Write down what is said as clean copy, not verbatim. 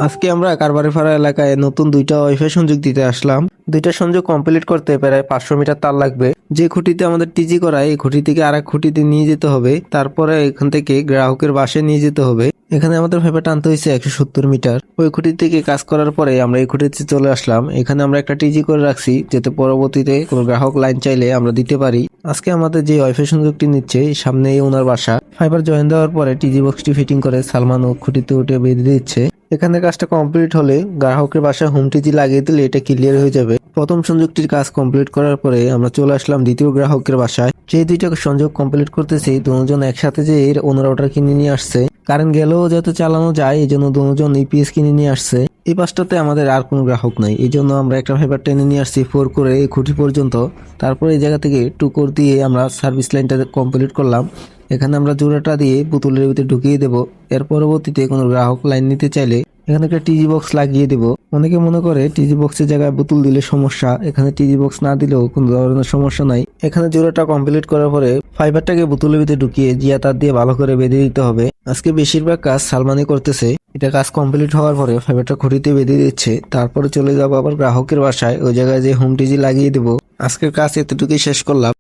আজকে আমরা কারবারিপাড়া এলাকায় নতুন দুইটা ওয়াইফাই সংযোগ দিতে আসলাম। দুইটা সংযোগ কমপ্লিট করতে প্রায় 500 মিটার তার লাগবে। যে খুঁটিতে আমাদের টিজি করা, এই খুঁটি থেকে আরেক খুঁটিতে নিয়ে যেতে হবে, তারপরে এখান থেকে গ্রাহকের বাসায় নিয়ে যেতে হবে। এখানে আমাদের ফাইবার টানতে হয়েছে 170 মিটার। ওই খুঁটি থেকে কাজ করার পরে আমরা এই খুঁটিতে চলে আসলাম। এখানে আমরা একটা টিজি করে রাখছি, যাতে পরবর্তীতে কোনো গ্রাহক লাইন চাইলে আমরা দিতে পারি। আজকে আমাদের যে ওয়াইফাই সংযোগটি নিচ্ছে, সামনে ওনার বাসা। ফাইবার জয়েন দেওয়ার পরে টিজি বক্সটি ফিটিং করে সালমান ও খুঁটিতে উঠে বেঁধে দিচ্ছে। এখানে কাজটা কমপ্লিট হলে গ্রাহকের বাসায় হোম টিজি লাগিয়ে দিলে এটা ক্লিয়ার হয়ে যাবে। প্রথম সংযোগটির কাজ কমপ্লিট করার পরে আমরা চলে আসলাম দ্বিতীয় গ্রাহকের বাসায়। যে দুইটা সংযোগ কমপ্লিট করতেছি, দুজন একসাথে যে এর ওনার ওটা কিনে নিয়ে আসছে। কারেন্ট গেলেও যাতে চালানো যায়, এই জন্য দুজন ইপিএস কিনে নিয়ে আসছে। এই পাশটাতে আমাদের আর কোনো গ্রাহক নাই, এই জন্য আমরা একটা ফাইবার টেনে নিয়ে আসছি 4 করে এই খুঁটি পর্যন্ত। তারপরে এই জায়গা থেকে 2 কোর দিয়ে আমরা সার্ভিস লাইনটা কমপ্লিট করলাম। এখানে আমরা জোড়াটা দিয়ে বোতলের ভিতরে ঢুকিয়ে দেব। এর পরবর্তীতে কোনো গ্রাহক লাইন নিতে চাইলে এখানে একটা টিজি বক্স লাগিয়ে দেব। অনেকে মনে করে টিজি বক্সের জায়গায় বোতল দিলে সমস্যা, এখানে টিজি বক্স না দিলেও কোনো ধরনের সমস্যা নাই। এখানে জোড়াটা কমপ্লিট করার পরে ফাইবারটাকে বোতলের ভিতরে ঢুকিয়ে জিয়া তার দিয়ে ভালো করে বেঁধে দিতে হবে। আজকে বেশিরভাগ কাজ সালমানি করতেছে। এটা কাজ কমপ্লিট হওয়ার পরে ফাইবারটা খুঁটিতে বেঁধে দিচ্ছে, তারপরে চলে যাবো আবার গ্রাহকের বাসায়, ওই জায়গায় যে হোম টিজি লাগিয়ে দেবো। আজকের কাজ এতটুকুই শেষ করলাম।